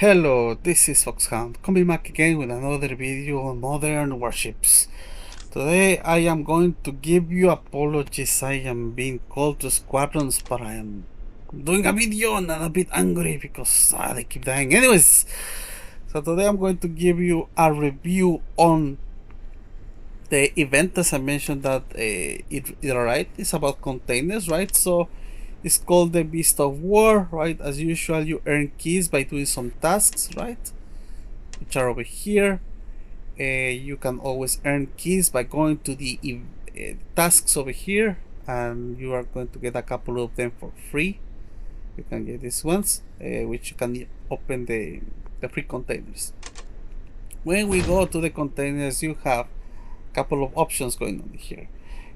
Hello, this is Foxhound, coming back again with another video on modern warships. Today I am going to give you apologies. I am being called to squadrons, but I am doing a video and I'm a bit angry because they keep dying. Anyways, so today I'm going to give you a review on the event. As I mentioned that it's about containers, right? So it's called the Beast of War, right? As usual, you earn keys by doing some tasks, right? Which are over here. You can always earn keys by going to the tasks over here, and you are going to get a couple of them for free. You can get these ones, which you can open the free containers. When we go to the containers, you have a couple of options going on here.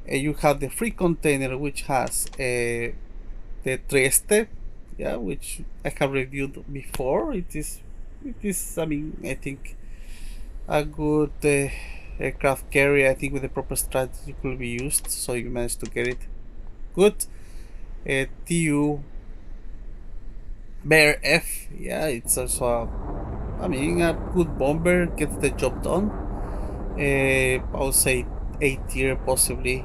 You have the free container, which has the Trieste, yeah, which I have reviewed before. It is, I mean, I think a good aircraft carrier. I think with the proper strategy could be used, so you managed to get it. Good. TU Bear F, yeah, it's also a good bomber, gets the job done. I would say A tier possibly.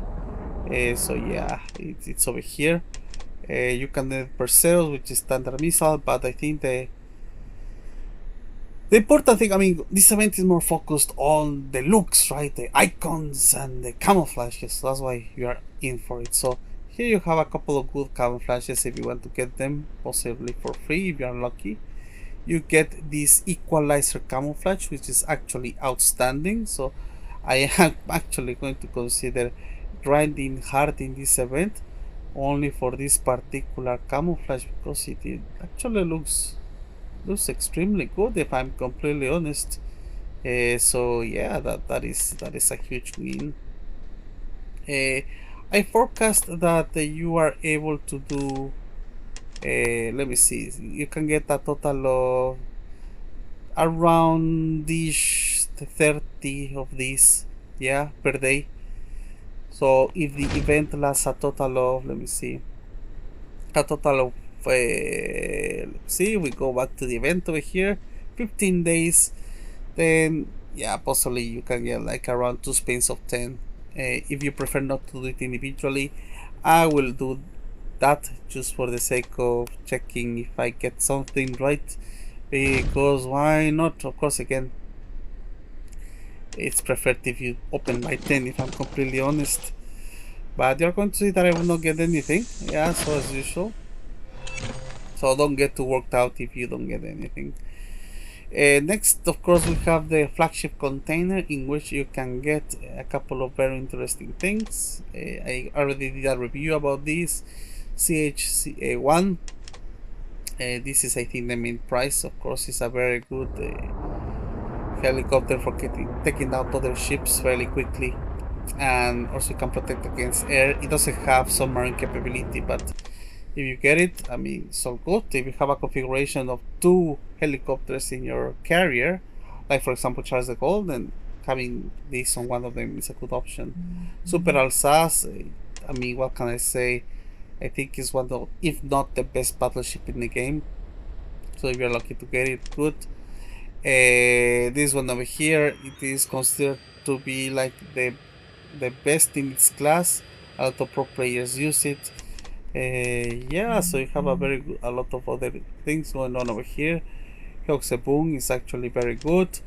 So yeah, it's over here. You can get Perseus, which is standard missile, but I think the important thing, this event is more focused on the looks, right? The icons and the camouflages. So that's why you are in for it. So here you have a couple of good camouflages if you want to get them, possibly for free if you are lucky. You get this equalizer camouflage, which is actually outstanding. So I am actually going to consider grinding hard in this event only for this particular camouflage, because it actually looks extremely good, if I'm completely honest. So yeah, that is a huge win. I forecast that you are able to do, let me see, you can get a total of around this 30 of these, yeah, per day. So if the event lasts a total of, let me see, a total of let's see, we go back to the event over here, 15 days, then yeah, possibly you can get like around 2 spins of 10. If you prefer not to do it individually, I will do that just for the sake of checking if I get something right, because why not? Of course, again, it's preferred if you open by 10, if I'm completely honest, but you're going to see that I will not get anything, yeah, so as usual. So don't get too worked out if you don't get anything. Next, of course, we have the flagship container, in which you can get a couple of very interesting things. I already did a review about this. CH1. This is, I think, the main price. Of course, it's a very good helicopter for taking out other ships fairly quickly, and also can protect against air. It doesn't have submarine capability, but if you get it, it's all good. If you have a configuration of 2 helicopters in your carrier, like for example Charles de Gaulle, then having this on one of them is a good option. Super Alsace, what can I say? I think it's one of, if not the best battleship in the game. So if you're lucky to get it, good. This one over here, it is considered to be like the best in its class. A lot of pro players use it. Yeah, so you have a lot of other things going on over here. Hoxeboom is actually very good.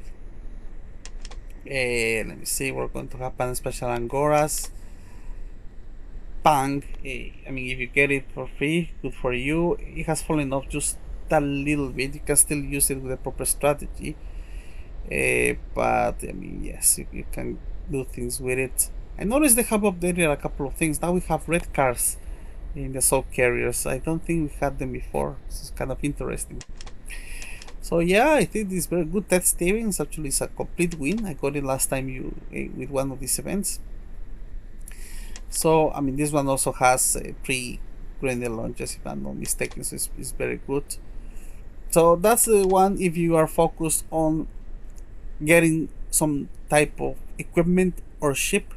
Let me see, we're going to have Pan Special Angoras. Pang, if you get it for free, good for you. It has fallen off just a little bit. You can still use it with a proper strategy. But yes, you can do things with it. I noticed they have updated a couple of things. Now we have red cars in the assault carriers. I don't think we had them before. This is kind of interesting. So yeah, I think this is very good. Ted Stevens actually is a complete win. I got it last time with one of these events. So this one also has pre-grenade launches, if I'm not mistaken, so it's very good. So that's the one if you are focused on getting some type of equipment or ship.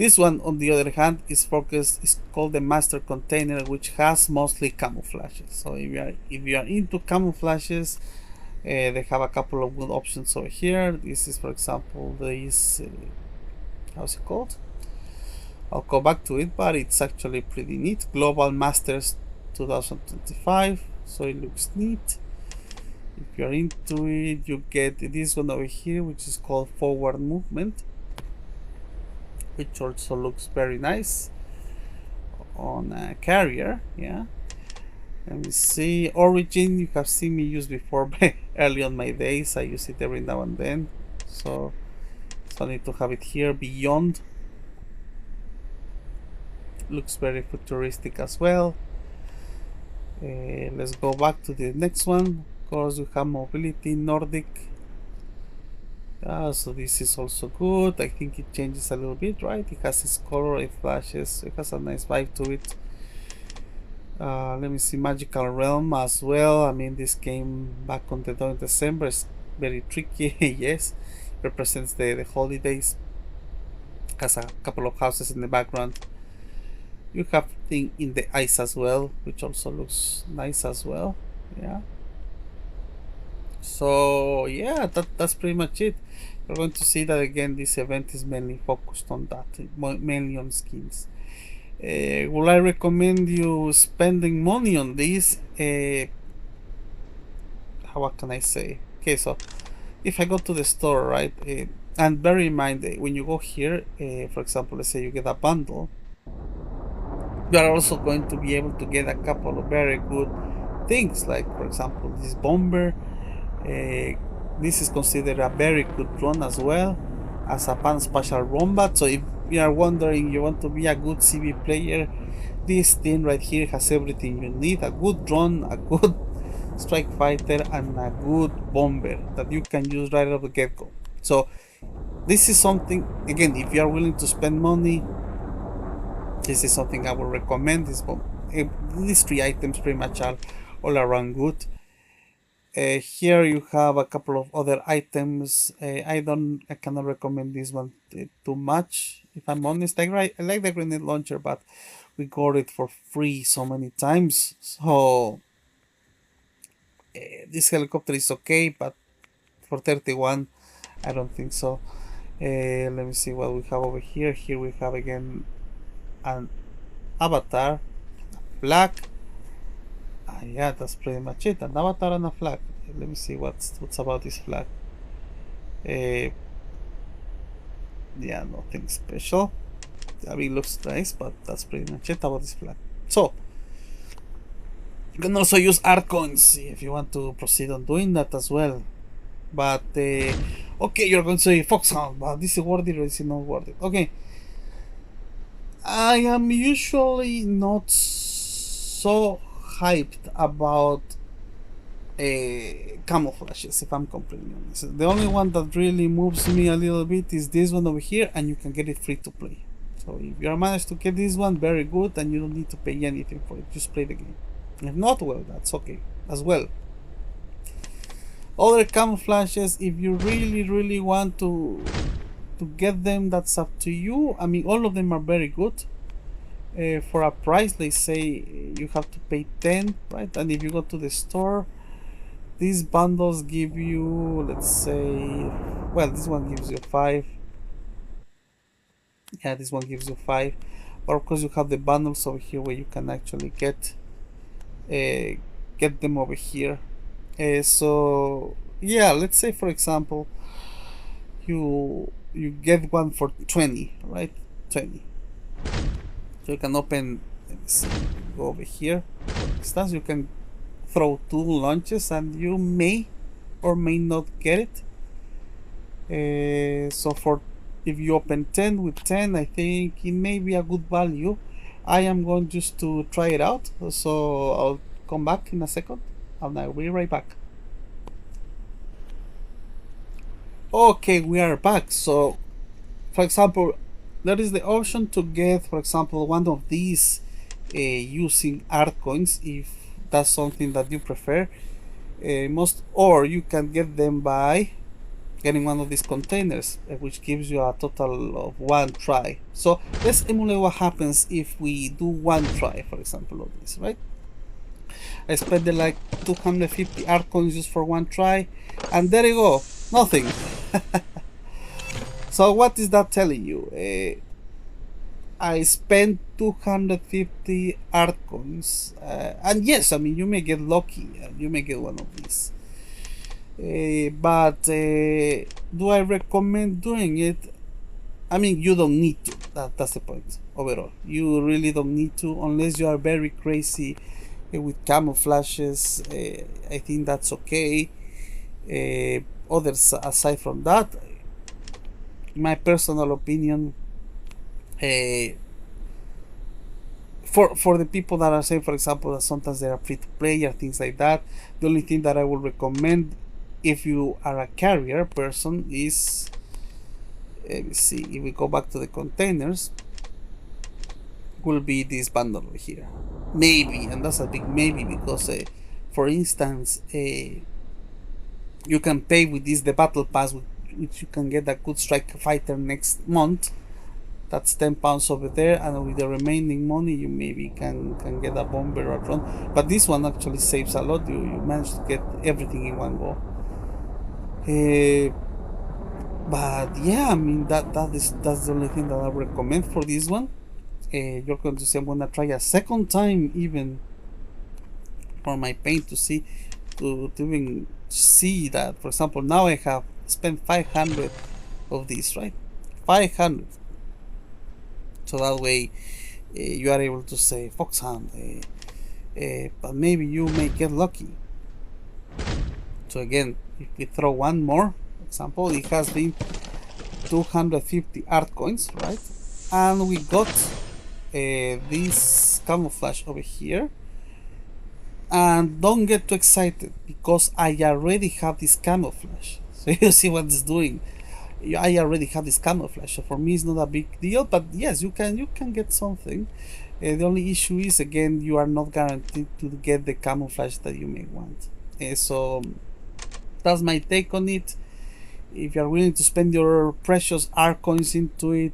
This one, on the other hand, is focused. Is called the master container, which has mostly camouflages. So if you are into camouflages, they have a couple of good options over here. This is, for example, this how's it called? I'll go back to it, but it's actually pretty neat. Global Masters 2025, so it looks neat. If you're into it, you get this one over here, which is called Forward Movement, which also looks very nice on a carrier. Yeah. Let me see. Origin, you have seen me use before early on my days. I use it every now and then. So I need to have it here. Beyond looks very futuristic as well. Let's go back to the next one. Of course, you have Mobility Nordic. So this is also good. I think it changes a little bit, right? It has its color, it flashes, it has a nice vibe to it. Let me see, Magical Realm as well. I mean, this came back on the door in December. It's very tricky. Yes, represents the holidays. Has a couple of houses in the background. You have thing in the ice as well, which also looks nice as well. Yeah. So yeah, that's pretty much it. You're going to see that again. This event is mainly focused on that, mainly on skins. Would I recommend you spending money on this? What can I say? Okay, so if I go to the store, right, and bear in mind when you go here, for example, let's say you get a bundle, you are also going to be able to get a couple of very good things, like for example this bomber. This is considered a very good drone as well as a pan spatial rombat. So if you are wondering, you want to be a good CV player, this thing right here has everything you need: a good drone, a good strike fighter, and a good bomber that you can use right off the get-go. So this is something, again, if you are willing to spend money, this is something I would recommend. These three items pretty much are all around good. Here you have a couple of other items. I cannot recommend this one too much, if I'm honest. I like the grenade launcher, but we got it for free so many times. So this helicopter is okay, but for 31, I don't think so. Let me see what we have over here. Here we have again an avatar, flag. Yeah, that's pretty much it. An avatar and a flag. Let me see what's about this flag. Yeah, nothing special. I mean, it looks nice, but that's pretty much it about this flag. So you can also use art coins if you want to proceed on doing that as well. But okay, you're going to say Foxhound, but this is worth it or is it not worth it? Okay, I am usually not so hyped about camouflages, if I'm completely honest. The only one that really moves me a little bit is this one over here, and you can get it free to play. So if you managed to get this one, very good, and you don't need to pay anything for it, just play the game. If not, well, that's okay as well. Other camouflages, if you really want to get them, that's up to you. I mean, all of them are very good. For a price, they say you have to pay 10, right? And if you go to the store, these bundles give you, let's say, well, this one gives you 5. Yeah, this one gives you 5. But of course, you have the bundles over here where you can actually get them over here. So yeah, let's say for example, you get one for 20, right? 20. So you can open, let me see, go over here. For instance, you can throw 2 launches and you may or may not get it. So for if you open 10 with 10, I think it may be a good value. I am going just to try it out, so I'll come back in a second and I'll be right back. Okay, we are back. So for example, there is the option to get, for example, one of these using art coins, if that's something that you prefer. Or you can get them by getting one of these containers, which gives you a total of one try. So let's emulate what happens if we do one try, for example, of this, right? I spent like 250 art coins just for one try, and there you go, nothing. So what is that telling you? I spent 250 art coins, and yes, I mean, you may get lucky, you may get one of these. But do I recommend doing it? I mean, you don't need to. That's the point overall. You really don't need to unless you are very crazy with camouflages. I think that's okay. Others aside from that, my personal opinion, uh, for the people that are saying, for example, that sometimes they are free to play or things like that, the only thing that I would recommend if you are a carrier person is, let me see, if we go back to the containers, will be this bundle over here. Maybe, and that's a big maybe, because for instance, you can pay with this the battle pass, which you can get a good strike fighter next month. That's £10 over there, and with the remaining money you maybe can get a bomber or a drone. But this one actually saves a lot. You manage to get everything in one go. But yeah, I mean, that's the only thing that I recommend for this one. You're going to see I'm gonna try a second time even for my paint to see, to even see that, for example, now I have spent 500 of these, right? 500. So that way you are able to say Foxhound, but maybe you may get lucky. So again, if we throw one more example, it has been 250 art coins, right? And we got this camouflage over here. And don't get too excited, because I already have this camouflage. So you see what it's doing. I already have this camouflage, so for me it's not a big deal. But yes, you can get something. The only issue is, again, you are not guaranteed to get the camouflage that you may want. So that's my take on it. If you are willing to spend your precious art coins into it,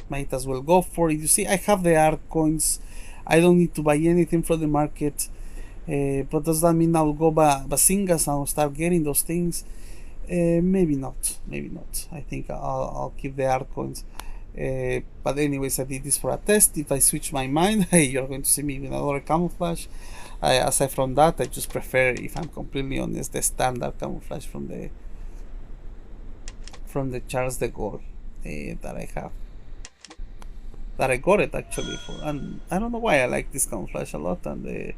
might as well go for it. You see, I have the art coins. I don't need to buy anything from the market. But does that mean I'll go bazingas and I'll start getting those things? Maybe not. Maybe not. I think I'll keep the art coins. But anyways, I did this for a test. If I switch my mind, hey, you're going to see me with another camouflage. Aside from that, I just prefer, if I'm completely honest, the standard camouflage from the Charles de Gaulle that I have. That I got it actually for, and I don't know why I like this camouflage a lot, and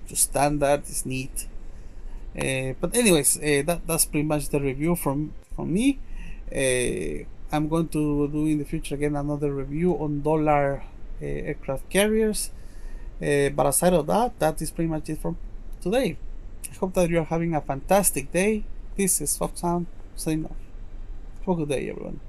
just standard is neat. But anyways, that's pretty much the review from me. I'm going to do in the future again another review on dollar aircraft carriers. But aside of that, that is pretty much it from today. I hope that you are having a fantastic day. This is Foxhound signing off. Have a good day, everyone.